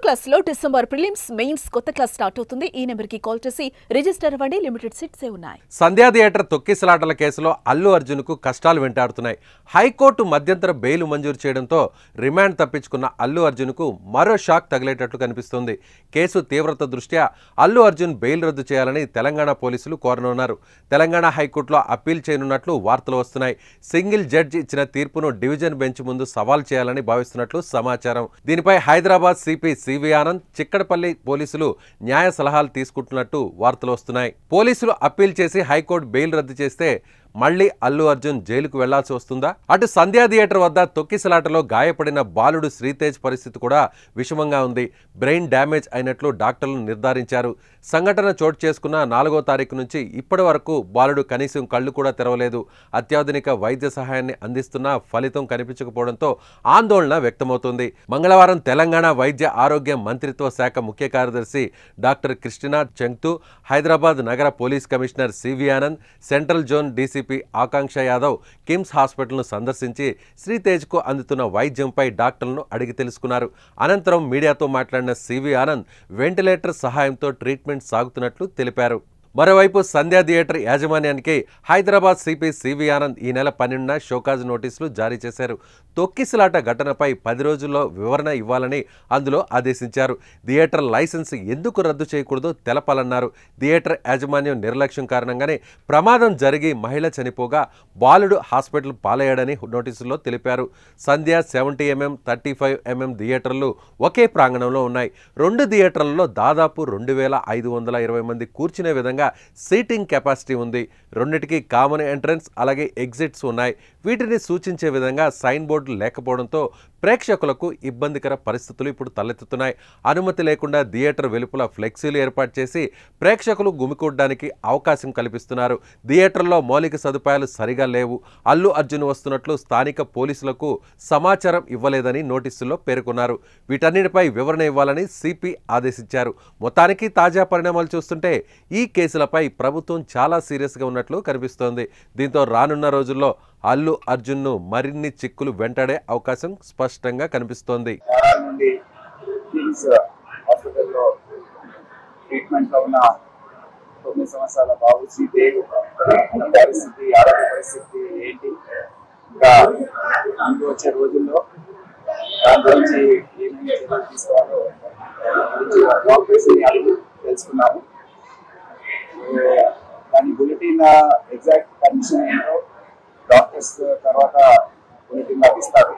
Class లో December prelims mains కొత్త class start అవుతుంది. ఈ నెంబర్ కి కాల్ చేసి రిజిస్టర్ అవ్వండి. లిమిటెడ్ సీట్స్ ఉన్నాయి. సంధ్యా థియేటర్ తొక్కిసలాటల కేసులో అల్లు అర్జున్ కు కష్టాలు వెంటాడుతున్నాయి. హైకోర్టు మధ్యంతర బెయిల్ మంజూరు చేయడంతో రిమాండ్ తప్పించుకున్న అల్లు అర్జున్ కు మరో షాక్ తగిలేటట్లు కనిపిస్తోంది. కేసు తీవ్రత దృష్ట్యా అల్లు అర్జున్ బెయిల్ రద్దు చేయాలని తెలంగాణ పోలీసులు కోరనున్నారు. తెలంగాణ హైకోర్టులో అప్పీల్ చేయనున్నట్లు వార్తలు వస్తున్నాయి. సింగిల్ జడ్జి ఇచ్చిన తీర్పును డివిజన్ బెంచ్ ముందు సవాల్ చేయాలని భావిస్తున్నట్లు సమాచారం. దీనిపై హైదరాబాద్ సిపి సివి ఆనంద్, చిక్కడపల్లి పోలీసులు న్యాయ సలహాలు తీసుకుంటున్నట్టు వార్తలు వస్తున్నాయి. పోలీసులు అప్పీల్ చేసి హైకోర్టు బెయిల్ రద్దు చేస్తే మళ్లీ అల్లు అర్జున్ జైలుకు వెళ్లాల్సి వస్తుందా? అటు సంధ్యా థియేటర్ వద్ద తొక్కిసలాటలో గాయపడిన బాలుడు శ్రీతేజ్ పరిస్థితి కూడా విషమంగా ఉంది. బ్రెయిన్ డ్యామేజ్ అయినట్లు డాక్టర్లు నిర్ధారించారు. సంఘటన చోటు చేసుకున్న 4వ తారీఖు నుంచి ఇప్పటి వరకు బాలుడు కనీసం కళ్ళు కూడా తెరవలేదు. అత్యాధునిక వైద్య సహాయాన్ని అందిస్తున్నా ఫలితం కనిపించకపోవడంతో ఆందోళన వ్యక్తమవుతోంది. మంగళవారం తెలంగాణ వైద్య ఆరోగ్య మంత్రిత్వ శాఖ ముఖ్య కార్యదర్శి డాక్టర్ క్రిస్టినా చెంగ్తు, హైదరాబాద్ నగర police commissioner CV Anand, central zone DCP Akanksha Yadav KIMS హాస్పిటల్ను సందర్శించి శ్రీతేజ్కు అందుతున్న వైద్యంపై డాక్టర్లను అడిగి తెలుసుకున్నారు. అనంతరం మీడియాతో మాట్లాడిన సివి ఆనంద్ వెంటిలేటర్ సహాయంతో ట్రీట్మెంట్ సాగుతున్నట్లు తెలిపారు. మరోవైపు సంధ్యా థియేటర్ యాజమాన్యానికి హైదరాబాద్ సిపి సివి ఆనంద్ ఈ నెల 12న షోకాజ్ నోటీసులు జారీ చేశారు. తొక్కిసలాట ఘటనపై 10 రోజుల్లో వివరణ ఇవ్వాలని అందులో ఆదేశించారు. థియేటర్ లైసెన్స్ ఎందుకు రద్దు చేయకూడదో తెలపాలన్నారు. థియేటర్ యాజమాన్యం నిర్లక్ష్యం కారణంగానే ప్రమాదం జరిగి మహిళ చనిపోగా బాలుడు హాస్పిటల్ పాలయ్యాడని నోటీసుల్లో తెలిపారు. సంధ్య 70mm, 35mm థియేటర్లు ఒకే ప్రాంగణంలో ఉన్నాయి. 2 థియేటర్లలో దాదాపు 2520 మంది కూర్చునే విధంగా సీటింగ్ కెపాసిటీ ఉంది. రెండిటికి కామన్ ఎంట్రన్స్ అలాగే ఎగ్జిట్స్ ఉన్నాయి. వీటిని సూచించే విధంగా సైన్ బోర్డు లేకపోవడంతో ప్రేక్షకులకు ఇబ్బందికర పరిస్థితులు ఇప్పుడు తలెత్తుతున్నాయి. అనుమతి లేకుండా థియేటర్ వెలుపల ఫ్లెక్సీలు ఏర్పాటు చేసి ప్రేక్షకులు గుమికూడడానికి అవకాశం కల్పిస్తున్నారు. థియేటర్లో మౌలిక సదుపాయాలు సరిగా లేవు. అల్లు అర్జున్ వస్తున్నట్లు స్థానిక పోలీసులకు సమాచారం ఇవ్వలేదని నోటీసుల్లో పేర్కొన్నారు. వీటన్నిటిపై వివరణ ఇవ్వాలని సిపి ఆదేశించారు. మొత్తానికి తాజా పరిణామాలు చూస్తుంటే ఈ కేసులపై ప్రభుత్వం చాలా సీరియస్గా ఉన్నట్లు కనిపిస్తోంది. దీంతో రానున్న రోజుల్లో అల్లు అర్జున్ను మరిన్ని చిక్కులు వెంటాడే అవకాశం స్పష్టంగా కనిపిస్తోంది. వచ్చే రోజుల్లో దాని గురించి ఏమేమి చర్యలు తీసుకోవాలో తెలుసుకున్నాము. దాని బులెటిన్ ఎగ్జాక్ట్ కండిషన్ ఏంటో డాక్టర్స్ తర్వాత బులెటిన్ ఇస్తారు.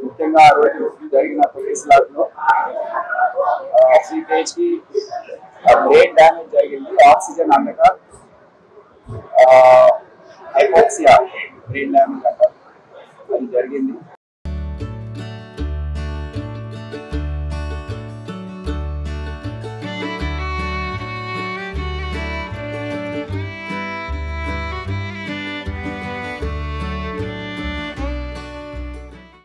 ముఖ్యంగా ఆ రోజు జరిగిన తొక్కిసలాటలో శ్రీతేజ్కి బ్రెయిన్ డ్యామేజ్ జరిగింది. ఆక్సిజన్ అందక హైపోక్సియా బ్రెయిన్ డ్యామేజ్ అంటారు, అది జరిగింది.